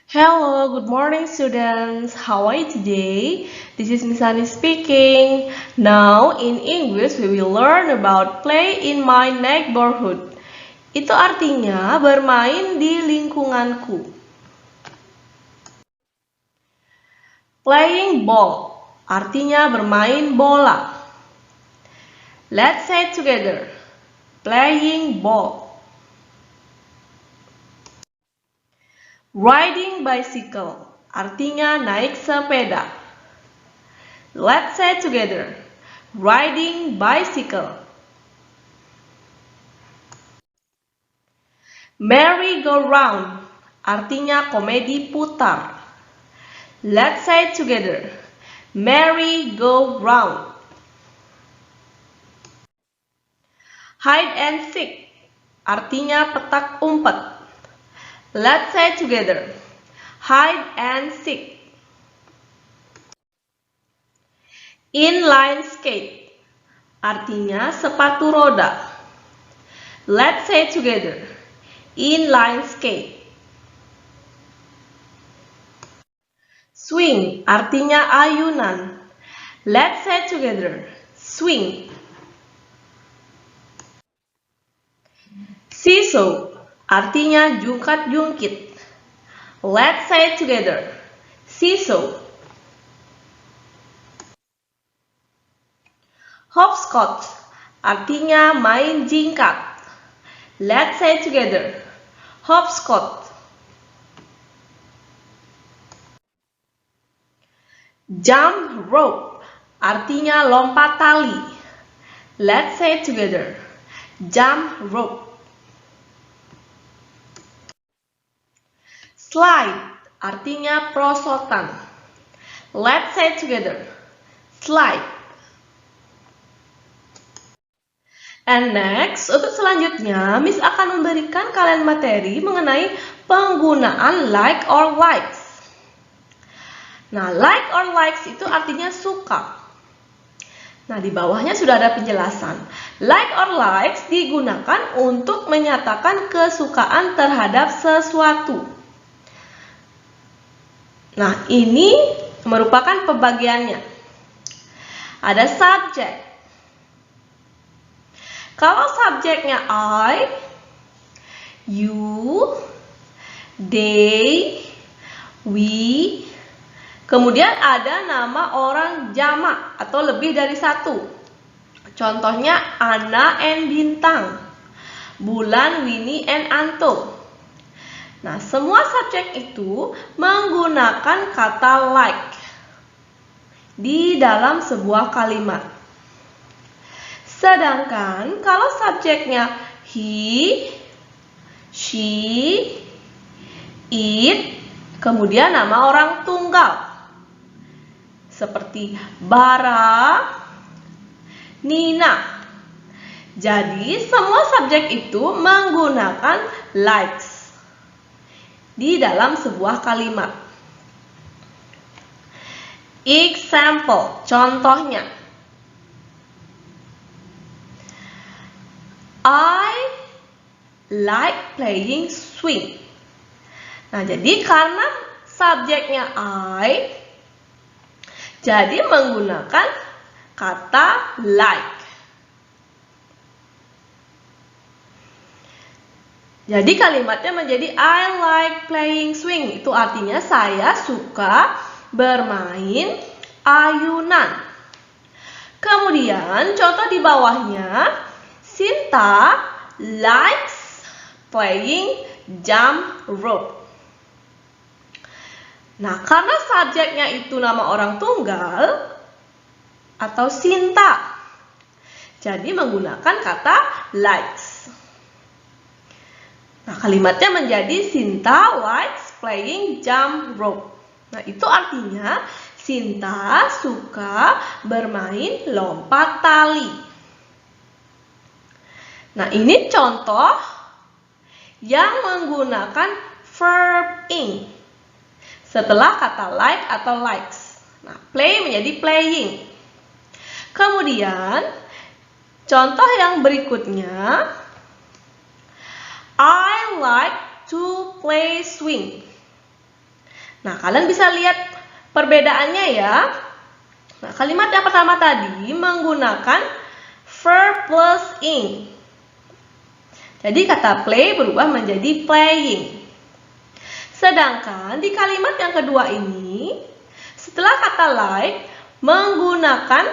Hello, good morning students. How are you today? This is Miss Ani speaking. Now in English we will learn about play in my neighborhood. Itu artinya bermain di lingkunganku. Playing ball artinya bermain bola. Let's say it together. Playing ball. Riding bicycle artinya naik sepeda. Let's say it together. Riding bicycle. Merry-go-round artinya komedi putar. Let's say it together. Merry-go-round. Hide and seek artinya petak umpet. Let's say it together. Hide and seek. Inline skate artinya sepatu roda. Let's say it together. Inline skate. Swing artinya ayunan. Let's say it together. Swing. Seesaw artinya jungkat-jungkit. Let's say it together. Seesaw. Hopscotch artinya main jingkat. Let's say it together. Hopscotch. Jump rope artinya lompat tali. Let's say it together. Jump rope. Slide artinya perosotan. Let's say it together. Slide. And next, untuk selanjutnya, Miss akan memberikan kalian materi mengenai penggunaan like or likes. Nah, like or likes itu artinya suka. Nah, di bawahnya sudah ada penjelasan. Like or likes digunakan untuk menyatakan kesukaan terhadap sesuatu. Nah, ini merupakan pembagiannya. Ada subjek. Kalau subjeknya I, you, they, we, kemudian ada nama orang jamak atau lebih dari satu. Contohnya Ana and Bintang, Bulan, Winnie and Anto. Nah, semua subjek itu menggunakan kata like di dalam sebuah kalimat. Sedangkan kalau subjeknya he, she, it, kemudian nama orang tunggal seperti Bara, Nina. Jadi semua subjek itu menggunakan likes di dalam sebuah kalimat. Example, contohnya. I like playing swing. Nah, jadi karena subjeknya I, jadi menggunakan kata like. Jadi kalimatnya menjadi I like playing swing. Itu artinya saya suka bermain ayunan. Kemudian contoh di bawahnya, Sinta likes playing jump rope. Nah, karena subjeknya itu nama orang tunggal atau Sinta, jadi menggunakan kata likes. Nah, kalimatnya menjadi Sinta likes playing jump rope. Nah, itu artinya Sinta suka bermain lompat tali. Nah, ini contoh yang menggunakan verb ing setelah kata like atau likes. Nah, play menjadi playing. Kemudian, contoh yang berikutnya, I like to play swing. Nah, kalian bisa lihat perbedaannya ya. Nah, kalimat yang pertama tadi menggunakan verb plus ing. Jadi kata play berubah menjadi playing. Sedangkan di kalimat yang kedua ini, setelah kata like menggunakan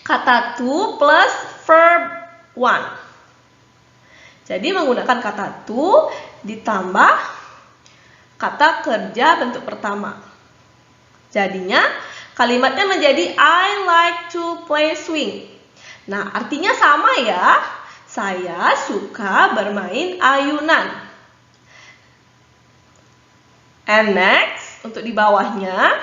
kata to plus verb one. Jadi menggunakan kata to ditambah kata kerja bentuk pertama. Jadinya kalimatnya menjadi I like to play swing. Nah, artinya sama ya. Saya suka bermain ayunan. And next, untuk di bawahnya,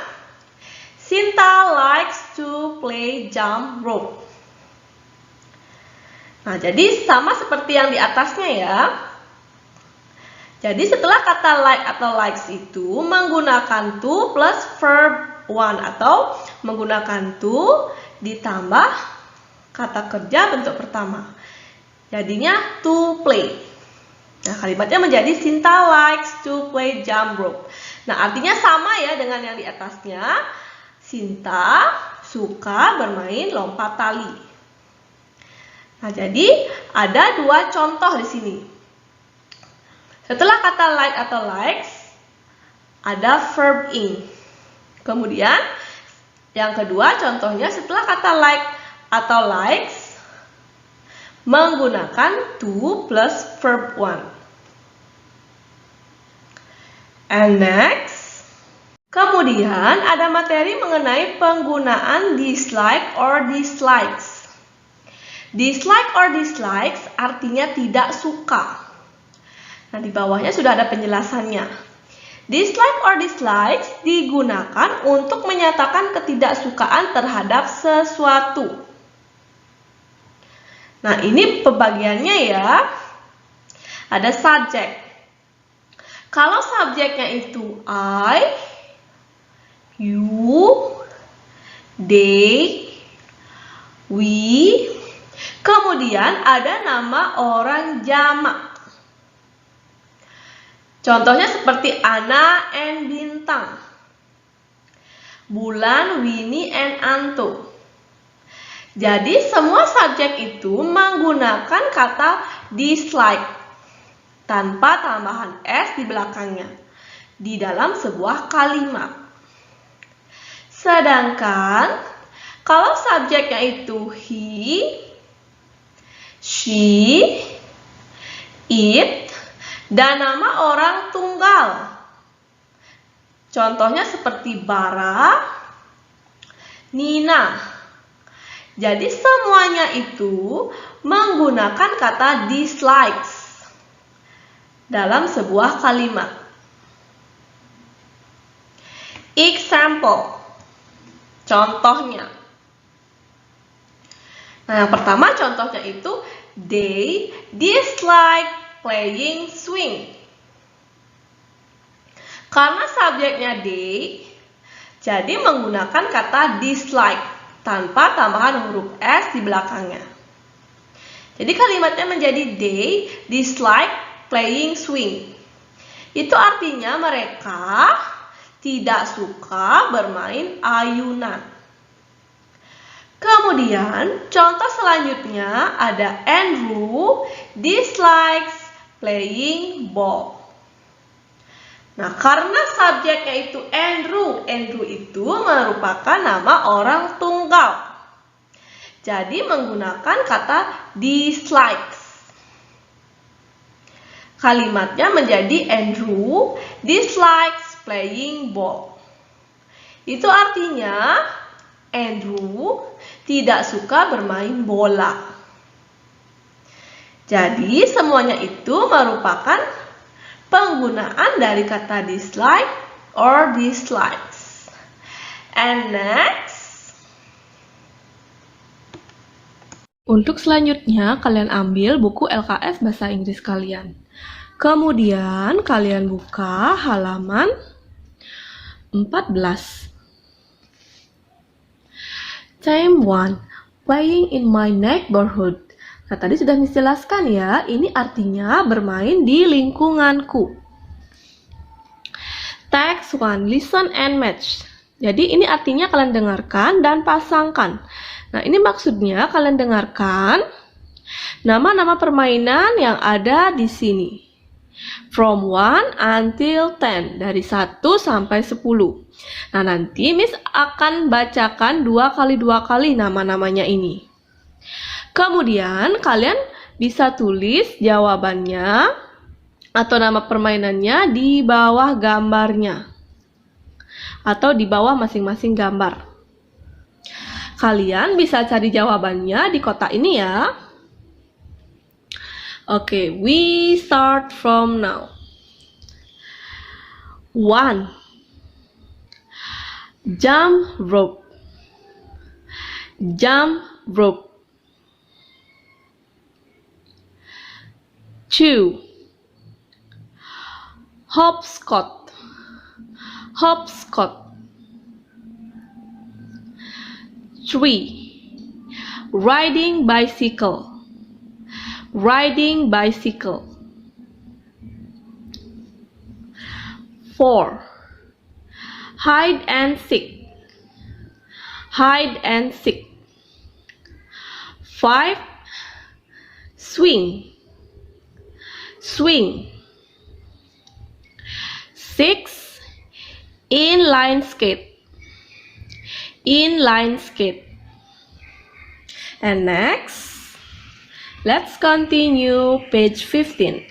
Sinta likes to play jump rope. Nah, jadi sama seperti yang di atasnya ya. Jadi setelah kata like atau likes itu menggunakan to plus verb one atau menggunakan to ditambah kata kerja bentuk pertama. Jadinya to play. Nah, kalimatnya menjadi Sinta likes to play jump rope. Nah, artinya sama ya dengan yang di atasnya. Sinta suka bermain lompat tali. Nah, jadi ada dua contoh di sini. Setelah kata like atau likes, ada verb ing. Kemudian, yang kedua contohnya setelah kata like atau likes, menggunakan to plus verb one. And next, kemudian ada materi mengenai penggunaan dislike or dislikes. Dislike or dislikes artinya tidak suka. Nah, di bawahnya sudah ada penjelasannya. Dislike or dislikes digunakan untuk menyatakan ketidaksukaan terhadap sesuatu. Nah, ini pembagiannya ya. Ada subjek. Kalau subjeknya itu I, you, they, we, kemudian ada nama orang jamak. Contohnya seperti Ana and Bintang, Bulan, Winnie and Anto. Jadi semua subjek itu menggunakan kata dislike tanpa tambahan s di belakangnya di dalam sebuah kalimat. Sedangkan kalau subjeknya itu he, she, it, dan nama orang tunggal. Contohnya seperti Bara, Nina. Jadi semuanya itu menggunakan kata dislikes dalam sebuah kalimat. Example. Contohnya. Nah, yang pertama contohnya itu they dislike playing swing. Karena subjeknya they, jadi menggunakan kata dislike tanpa tambahan huruf s di belakangnya. Jadi kalimatnya menjadi they dislike playing swing. Itu artinya mereka tidak suka bermain ayunan. Kemudian contoh selanjutnya ada Andrew dislikes playing ball. Nah, karena subjeknya itu Andrew itu merupakan nama orang tunggal. Jadi menggunakan kata dislikes. Kalimatnya menjadi Andrew dislikes playing ball. Itu artinya Andrew tidak suka bermain bola. Jadi semuanya itu merupakan penggunaan dari kata dislike or dislikes. And next. Untuk selanjutnya, kalian ambil buku LKS Bahasa Inggris kalian. Kemudian, kalian buka halaman 14. Time 1. Playing in my neighborhood. Nah, tadi sudah dijelaskan ya, ini artinya bermain di lingkunganku. Text 1, listen and match. Jadi ini artinya kalian dengarkan dan pasangkan. Nah, ini maksudnya kalian dengarkan nama-nama permainan yang ada di sini. From 1 until 10, dari 1 sampai 10. Nah, nanti Miss akan bacakan 2 kali nama-namanya ini. Kemudian kalian bisa tulis jawabannya atau nama permainannya di bawah gambarnya atau di bawah masing-masing gambar. Kalian bisa cari jawabannya di kotak ini ya. Oke, we start from now. 1. Jump rope. Jump rope. 2. Hopscotch. Hopscotch. 3. Riding bicycle. Riding bicycle. 4. Hide and seek. Hide and seek. 5. Swing. Swing. 6. Inline skate. Inline skate. And next, let's continue page 15.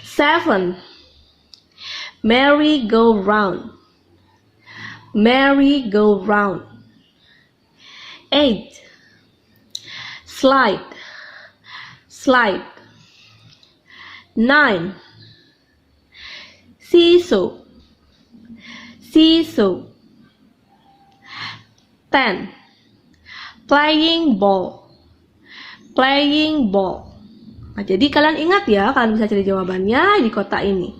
7. Merry-go-round. Merry-go-round. 8. Slide. Slide. 9. Seesaw. Seesaw. 10. Playing ball. Playing ball. Nah, jadi kalian ingat ya, kalian bisa cari jawabannya di kotak ini.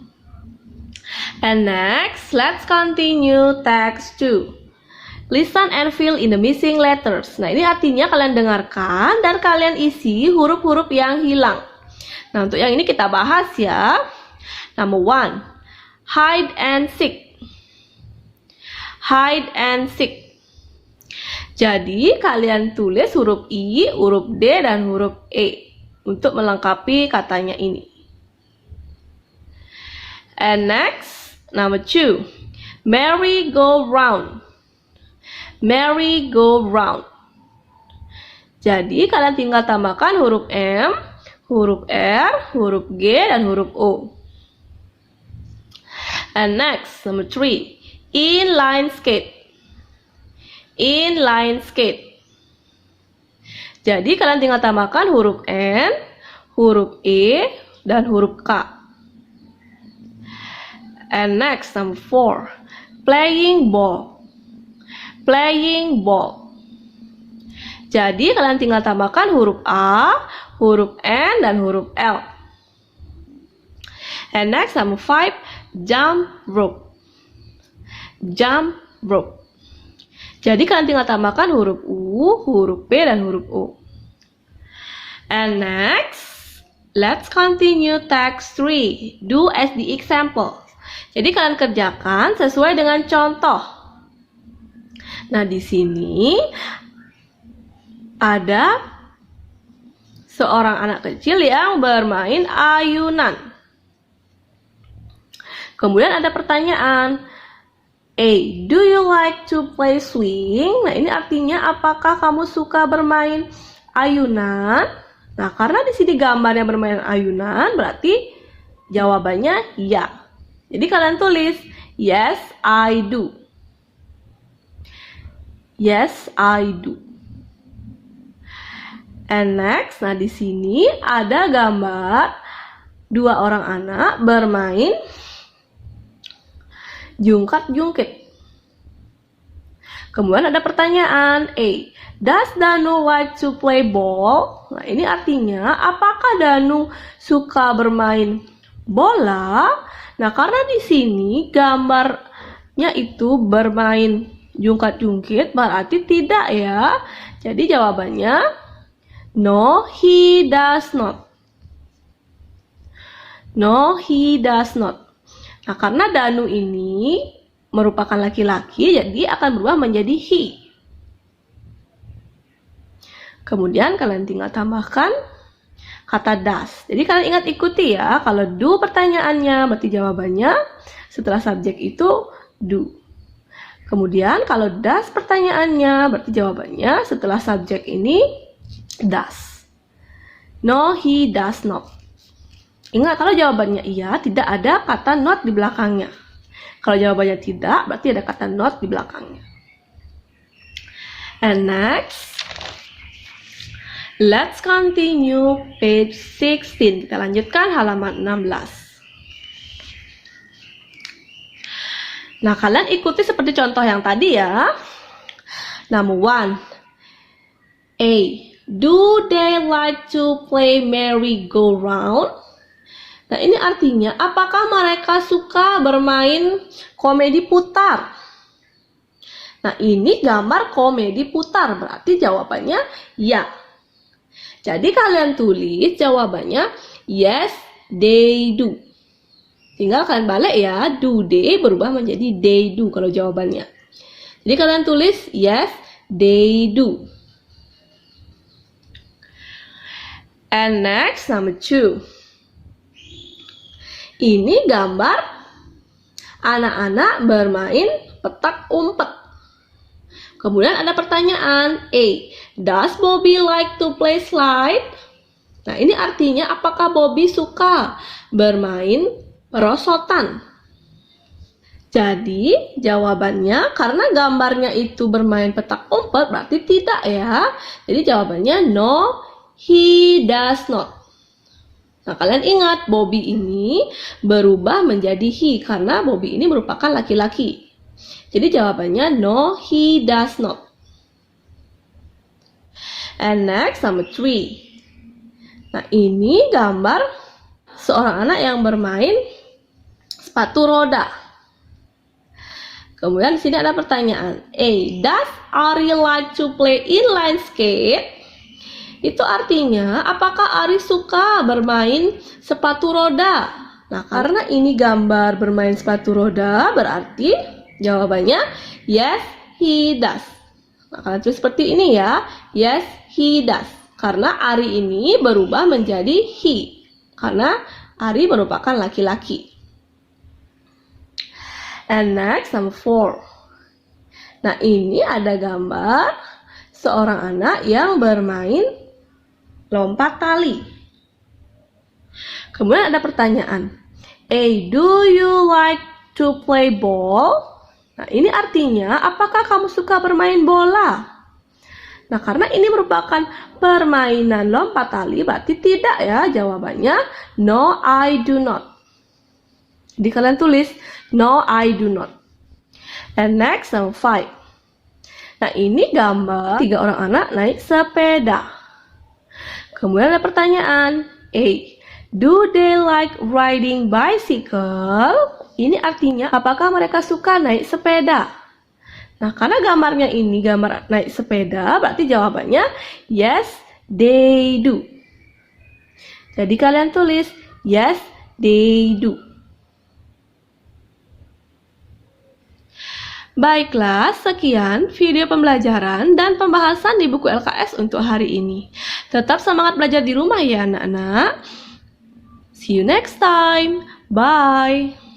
And next, let's continue text 2. Listen and fill in the missing letters. Nah, ini artinya kalian dengarkan dan kalian isi huruf-huruf yang hilang. Nah, untuk yang ini kita bahas ya. Number 1. Hide and seek. Hide and seek. Jadi kalian tulis huruf I, huruf D, dan huruf E untuk melengkapi katanya ini. And next, number 2. Merry-go-round. Merry-go-round. Jadi kalian tinggal tambahkan huruf M, huruf R, huruf G, dan huruf O. And next, number 3. Inline skate. Inline skate. Jadi kalian tinggal tambahkan huruf N, huruf E, dan huruf K. And next, number 4. Playing ball. Playing ball. Jadi kalian tinggal tambahkan huruf A, huruf N, dan huruf L. And next, number 5. Jump rope. Jump rope. Jadi kalian tinggal tambahkan huruf U, huruf P, dan huruf O. And next, let's continue text 3. Do as the example. Jadi kalian kerjakan sesuai dengan contoh. Nah, di sini ada seorang anak kecil yang bermain ayunan. Kemudian ada pertanyaan, A. Do you like to play swing? Nah, ini artinya apakah kamu suka bermain ayunan? Nah, karena di sini gambarnya bermain ayunan, berarti jawabannya ya. Jadi kalian tulis, yes, I do. Yes, I do. And next, nah di sini ada gambar 2 orang anak bermain jungkat-jungkit. Kemudian ada pertanyaan A. Does Danu like to play ball? Nah, ini artinya apakah Danu suka bermain bola? Nah, karena di sini gambarnya itu bermain jungkat-jungkit, berarti tidak ya. Jadi jawabannya no, he does not. No, he does not. Nah, karena Danu ini merupakan laki-laki, jadi akan berubah menjadi he. Kemudian kalian tinggal tambahkan kata does. Jadi kalian ingat ikuti ya, kalau do pertanyaannya berarti jawabannya setelah subjek itu do. Kemudian kalau does pertanyaannya berarti jawabannya setelah subjek ini does. No, he does not. Ingat, kalau jawabannya iya, tidak ada kata not di belakangnya. Kalau jawabannya tidak, berarti ada kata not di belakangnya. And next, let's continue page 16. Kita lanjutkan halaman 16. Nah, kalian ikuti seperti contoh yang tadi ya. Number 1. A. Do they like to play merry-go-round? Nah, ini artinya, apakah mereka suka bermain komedi putar? Nah, ini gambar komedi putar, berarti jawabannya ya. Jadi kalian tulis jawabannya yes, they do. Tinggal kalian balik ya, do they berubah menjadi they do kalau jawabannya. Jadi kalian tulis yes, they do. And next, number 2. Ini gambar anak-anak bermain petak umpet. Kemudian ada pertanyaan A. Does Bobby like to play slide? Nah, ini artinya apakah Bobby suka bermain perosotan? Jadi jawabannya, karena gambarnya itu bermain petak umpet berarti tidak ya. Jadi jawabannya no, he does not. Nah, kalian ingat, Bobby ini berubah menjadi he karena Bobby ini merupakan laki-laki. Jadi jawabannya no, he does not. And next, number 3. Nah, ini gambar seorang anak yang bermain sepatu roda. Kemudian di sini ada pertanyaan. A. Does Ari like to play inline skate? Itu artinya, apakah Ari suka bermain sepatu roda? Nah, karena ini gambar bermain sepatu roda, berarti jawabannya yes, he does. Nah, kalian tulis seperti ini ya, yes, he does. Karena Ari ini berubah menjadi he. Karena Ari merupakan laki-laki. And next, number 4. Nah, ini ada gambar seorang anak yang bermain lompat tali. Kemudian ada pertanyaan. A. Do you like to play ball? Nah, ini artinya, apakah kamu suka bermain bola? Nah, karena ini merupakan permainan lompat tali, berarti tidak ya jawabannya. No, I do not. Jadi kalian tulis, no, I do not. And next, number 5. Nah, ini gambar 3 orang anak naik sepeda. Kemudian ada pertanyaan. A. Do they like riding bicycle? Ini artinya, apakah mereka suka naik sepeda? Nah, karena gambarnya ini gambar naik sepeda, berarti jawabannya yes, they do. Jadi kalian tulis yes, they do. Baiklah, sekian video pembelajaran dan pembahasan di buku LKS untuk hari ini. Tetap semangat belajar di rumah ya anak-anak. See you next time. Bye.